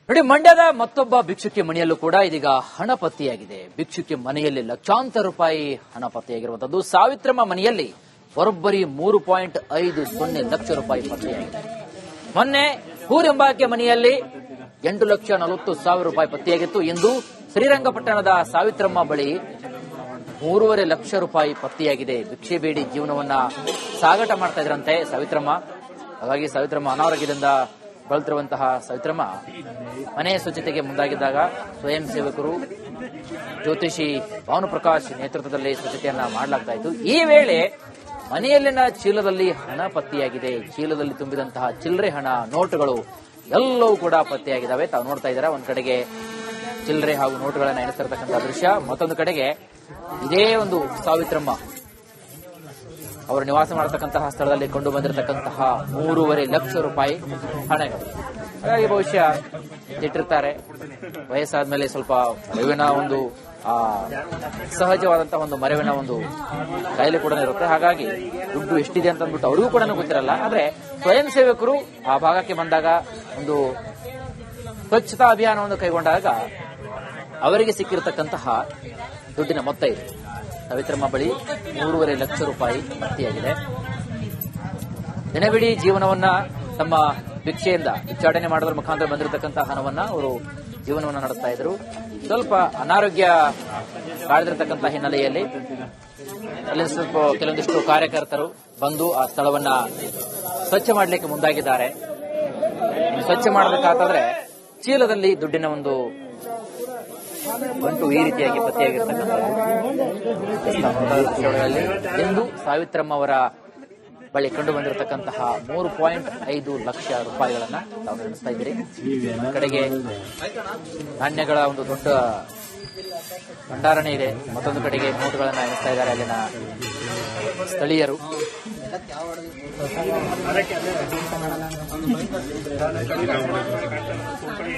ನೋಡಿ, ಮಂಡ್ಯದ ಮತ್ತೊಬ್ಬ ಭಿಕ್ಷುಕಿ ಮನೆಯಲ್ಲೂ ಕೂಡ ಇದೀಗ ಹಣ ಪತ್ತೆಯಾಗಿದೆ. ಭಿಕ್ಷುಕಿ ಮನೆಯಲ್ಲಿ ಲಕ್ಷಾಂತರ ರೂಪಾಯಿ ಹಣ ಪತ್ತೆಯಾಗಿರುವಂತದ್ದು. ಸಾವಿತ್ರಮ್ಮ ಮನೆಯಲ್ಲಿ ಬರೋಬ್ಬರಿ 3.50 ಲಕ್ಷ ರೂಪಾಯಿ ಪತ್ತೆಯಾಗಿದೆ. ಮೊನ್ನೆ ಹೂರೆಂಬಾಕೆ ಮನೆಯಲ್ಲಿ 8,40,000 ರೂಪಾಯಿ ಪತ್ತೆಯಾಗಿತ್ತು. ಇಂದು ಶ್ರೀರಂಗಪಟ್ಟಣದ ಸಾವಿತ್ರಮ್ಮ ಬಳಿ 3.5 ಲಕ್ಷ ರೂಪಾಯಿ ಪತ್ತೆಯಾಗಿದೆ. ಭಿಕ್ಷೆ ಬೇಡಿ ಜೀವನವನ್ನ ಸಾಗಾಟ ಮಾಡ್ತಾ ಇದ್ರಂತೆ ಸಾವಿತ್ರಮ್ಮ. ಹಾಗಾಗಿ ಸಾವಿತ್ರಮ್ಮ ಅನಾರೋಗ್ಯದಿಂದ ಬಳಲ್ತಿರುವಂತಹ ಸಾವಿತ್ರಮ್ಮ ಮನೆ ಸ್ವಚ್ಛತೆಗೆ ಮುಂದಾಗಿದ್ದಾಗ ಸ್ವಯಂ ಸೇವಕರು ಜ್ಯೋತಿಷಿ ಭಾನುಪ್ರಕಾಶ್ ನೇತೃತ್ವದಲ್ಲಿ ಸ್ವಚ್ಛತೆಯನ್ನ ಮಾಡಲಾಗ್ತಾ ಇತ್ತು. ಈ ವೇಳೆ ಮನೆಯಲ್ಲಿನ ಚೀಲದಲ್ಲಿ ಹಣ ಪತ್ತೆಯಾಗಿದೆ. ಚೀಲದಲ್ಲಿ ತುಂಬಿದಂತಹ ಚಿಲ್ಲರೆ ಹಣ, ನೋಟುಗಳು ಎಲ್ಲವೂ ಕೂಡ ಪತ್ತೆಯಾಗಿದ್ದಾವೆ. ತಾವು ನೋಡ್ತಾ ಇದ್ದೀರಾ, ಒಂದ್ ಕಡೆಗೆ ಚಿಲ್ಲರೆ ಹಾಗೂ ನೋಟುಗಳನ್ನು ಎಣಿಸ್ತಿರತಕ್ಕಂತಹ ದೃಶ್ಯ, ಮತ್ತೊಂದು ಕಡೆಗೆ ಇದೇ ಒಂದು ಸಾವಿತ್ರಮ್ಮ ಅವರು ನಿವಾಸ ಮಾಡತಕ್ಕಂತಹ ಸ್ಥಳದಲ್ಲಿ ಕೊಂಡು ಬಂದಿರತಕ್ಕಂತಹ 3.5 ಲಕ್ಷ ರೂಪಾಯಿ ಹಣಗಳು. ಹಾಗಾಗಿ ಬಹುಶಃ ಇಟ್ಟಿರ್ತಾರೆ. ವಯಸ್ಸಾದ್ಮೇಲೆ ಸ್ವಲ್ಪ ಮರೆವಿನ ಒಂದು ಸಹಜವಾದಂತಹ ಒಂದು ಮರೆವಿನ ಒಂದು ಕಾಯಿಲೆ ಕೂಡ ಇರುತ್ತೆ. ಹಾಗಾಗಿ ದುಡ್ಡು ಎಷ್ಟಿದೆ ಅಂತ ಅಂದ್ಬಿಟ್ಟು ಅವರಿಗೂ ಕೂಡ ಗೊತ್ತಿರಲ್ಲ. ಆದ್ರೆ ಸ್ವಯಂ ಸೇವಕರು ಆ ಭಾಗಕ್ಕೆ ಬಂದಾಗ ಒಂದು ಸ್ವಚ್ಛತಾ ಅಭಿಯಾನವನ್ನು ಕೈಗೊಂಡಾಗ ಅವರಿಗೆ ಸಿಕ್ಕಿರತಕ್ಕಂತಹ ದುಡ್ಡಿನ ಮೊತ್ತ ಇದೆ. ಸಾವಿತ್ರಮ್ಮ ಬಳಿ 3.5 ಲಕ್ಷ ರೂಪಾಯಿ ಪತ್ತೆಯಾಗಿದೆ. ದಿನವಿಡೀ ಜೀವನವನ್ನ ತಮ್ಮ ಭಿಕ್ಷೆಯಿಂದ ಭಿಕ್ಷಾಟನೆ ಮಾಡೋದ್ರ ಮುಖಾಂತರ ಬಂದಿರತಕ್ಕಂತಹ ಹಣವನ್ನ ಅವರು ಜೀವನವನ್ನ ನಡೆಸ್ತಾ ಇದ್ರು. ಸ್ವಲ್ಪ ಅನಾರೋಗ್ಯ ಕಾಡಿದಿರತಕ್ಕಂತಹ ಹಿನ್ನೆಲೆಯಲ್ಲಿ ಅಲ್ಲಿ ಸ್ವಲ್ಪ ಕೆಲವೊಂದಿಷ್ಟು ಕಾರ್ಯಕರ್ತರು ಬಂದು ಆ ಸ್ಥಳವನ್ನ ಸ್ವಚ್ಛ ಮಾಡಲಿಕ್ಕೆ ಮುಂದಾಗಿದ್ದಾರೆ. ಸ್ವಚ್ಛ ಮಾಡಬೇಕಾದ್ರೆ ಚೀಲದಲ್ಲಿ ದುಡ್ಡಿನ ಒಂದು ಗಂಟು ಈ ರೀತಿಯಾಗಿ ಪತ್ತೆಯಾಗಿರ್ತಕ್ಕಂಥದ್ದು. ಇಂದು ಸಾವಿತ್ರಮ್ಮ ಅವರ ಬಳಿ ಕಂಡು ಬಂದಿರತಕ್ಕಂತಹ 3.5 ಲಕ್ಷ ರೂಪಾಯಿಗಳನ್ನ ತಾವು ನಡೆಸ್ತಾ ಇದ್ದೀರಿ. ಕಡೆಗೆ ಧಾನ್ಯಗಳ ಒಂದು ದೊಡ್ಡ ಭಂಡಾರಣೆ ಇದೆ, ಮತ್ತೊಂದು ಕಡೆಗೆ ನೋಟುಗಳನ್ನ ಎಣಿಸ್ತಾ ಇದ್ದಾರೆ ಅಲ್ಲಿನ ಸ್ಥಳೀಯರು.